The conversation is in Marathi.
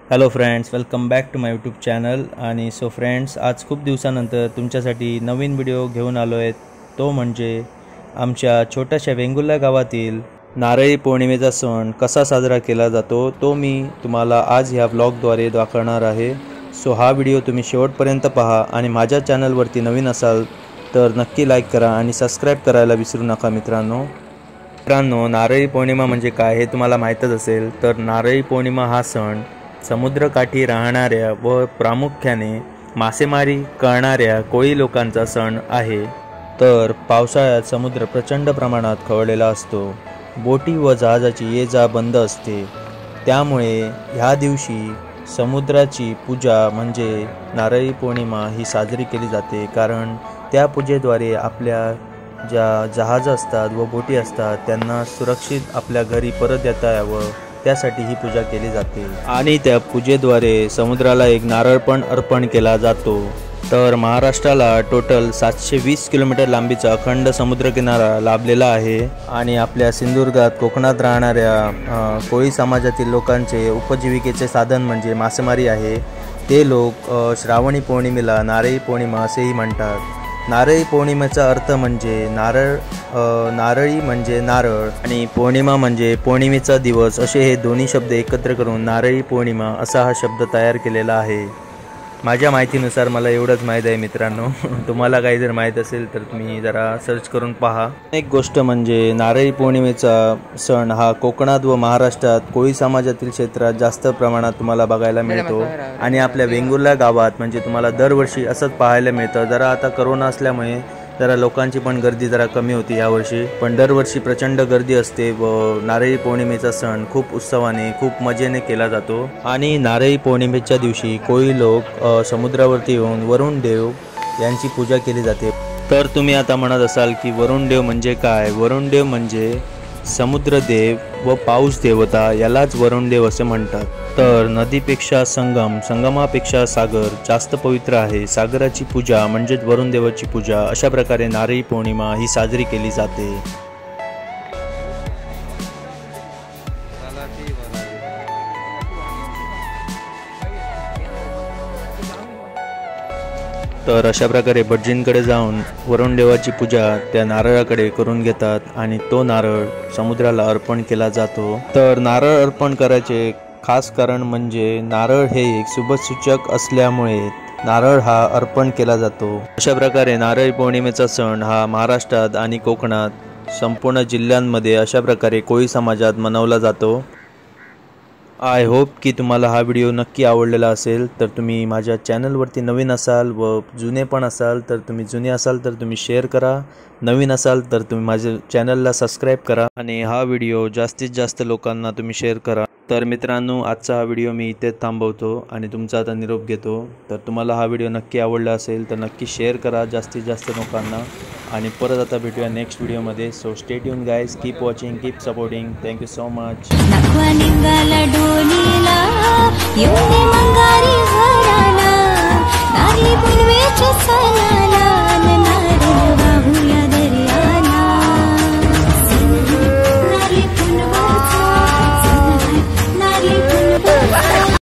Hello friends, welcome back to my YouTube channel. आणि सो फ्रेंड्स, आज खूप दिवसानंतर तुमच्यासाठी नवीन व्हिडिओ घेऊन आलो आहे. तो म्हणजे आमच्या छोट्याशा वेंगुर्ला गावातील नारळी पौर्णिमेचा सण कसा साजरा केला जातो तो मी तुम्हाला आज ह्या व्लॉगद्वारे दाखवणार आहे. सो हा व्हिडिओ तुम्ही शेवटपर्यंत पहा आणि माझ्या चॅनलवरती नवीन असाल तर नक्की लाईक करा आणि सबस्क्राईब करायला विसरू नका मित्रांनो. नारळी पौर्णिमा म्हणजे काय हे तुम्हाला माहीतच असेल. तर नारळी पौर्णिमा हा सण समुद्रकाठी राहणाऱ्या व प्रामुख्याने मासेमारी करणाऱ्या कोळी लोकांचा सण आहे. तर पावसाळ्यात समुद्र प्रचंड प्रमाणात खवळलेला असतो. बोटी व जहाजाची ये जा बंद असते. त्यामुळे ह्या दिवशी समुद्राची पूजा म्हणजे नारळी पौर्णिमा ही साजरी केली जाते. कारण त्या पूजेद्वारे आपल्या ज्या जहाज असतात व बोटी असतात त्यांना सुरक्षित आपल्या घरी परत येता यावं त्यासाठी ही पूजा केली जाते. आणि त्या पूजेद्वारे समुद्राला एक नारळ पण अर्पण केला जातो. तर महाराष्ट्राला टोटल 720 किलोमीटर लांबीचा अखंड समुद्रकिनारा लाभलेला आहे. आणि आपल्या सिंधुदुर्गात कोकणात राहणाऱ्या कोळी समाजातील लोकांचे उपजीविकेचे साधन म्हणजे मासेमारी आहे. ते लोक श्रावणी पौर्णिमेला नारळी पौर्णिमा असेही म्हणतात. नारळी पौर्णिमेचा अर्थ म्हणजे नारळी म्हणजे नारळ आणि पौर्णिमा म्हणजे पौर्णिमेचा दिवस असे हे दोन्ही शब्द एकत्र करून नारळी पौर्णिमा असा हा शब्द तयार केलेला आहे. माझ्या माहितीनुसार मला एवढंच माहीत आहे मित्रांनो. तुम्हाला काही जर माहीत असेल तर तुम्ही जरा सर्च करून पहा. एक गोष्ट म्हणजे नारळी पौर्णिमेचा सण हा कोकणात व महाराष्ट्रात कोळी समाजातील क्षेत्रात जास्त प्रमाणात तुम्हाला बघायला मिळतो. आणि आपल्या वेंगुर्ला गावात म्हणजे तुम्हाला दरवर्षी असंच पाहायला मिळतं. जरा आता करोना असल्यामुळे जरा लोकांची पण गर्दी जरा कमी होती यावर्षी, पण दरवर्षी प्रचंड गर्दी असते व नारळी पौर्णिमेचा सण खूप उत्सवाने खूप मजेने केला जातो. आणि नारळी पौर्णिमेच्या दिवशी कोळी लोक समुद्रावरती येऊन वरुण देव यांची पूजा केली जाते. तर तुम्ही आता म्हणत असाल की वरुण देव म्हणजे काय? वरुण देव म्हणजे समुद्रदेव व पाऊस देवता यालाच वरुण देव असे म्हणतात. तर नदीपेक्षा संगम, संगमापेक्षा सागर जास्त पवित्र आहे. सागराची पूजा म्हणजेच वरुण देवाची पूजा. अशा प्रकारे नारळी पौर्णिमा ही साजरी केली जाते. तर अशा प्रकारे भटजींकडे जाऊन वरुण देवाची पूजा त्या नारळाकडे करून घेतात आणि तो नारळ समुद्राला अर्पण केला जातो. तर नारळ अर्पण करायचे खास कारण म्हणजे नारळ हे एक शुभसूचक असल्यामुळे नारळ हा अर्पण केला जातो. अशा प्रकारे नारळी पौर्णिमेचा सण हा महाराष्ट्रात आणि कोकणात संपूर्ण जिल्ह्यांमध्ये अशा प्रकारे कोळी समाजात मनवला जातो. आय होप की तुम्हाला हा व्हिडिओ नक्की आवडलेला असेल. तर तुम्ही माझ्या चॅनलवरती नवीन असाल व जुने पण असाल तर जुने असाल तर तुम्ही शेअर करा. नवीन असाल तर तुम्ही माझ्या चॅनलला सबस्क्राईब करा आणि हा व्हिडिओ जास्तीत जास्त लोकांना तुम्ही शेअर करा. तर मित्रांनो, आजचा हा व्हिडिओ मी इथेच थांबवतो आणि तुमचा आता निरोप घेतो. तर तुम्हाला हा व्हिडिओ नक्की आवडला असेल तर नक्की शेअर करा जास्तीत जास्त लोकांना. आणि परत आता भेटूया नेक्स्ट व्हिडिओमध्ये. So stay tune guys, keep watching, keep supporting. Thank you so much.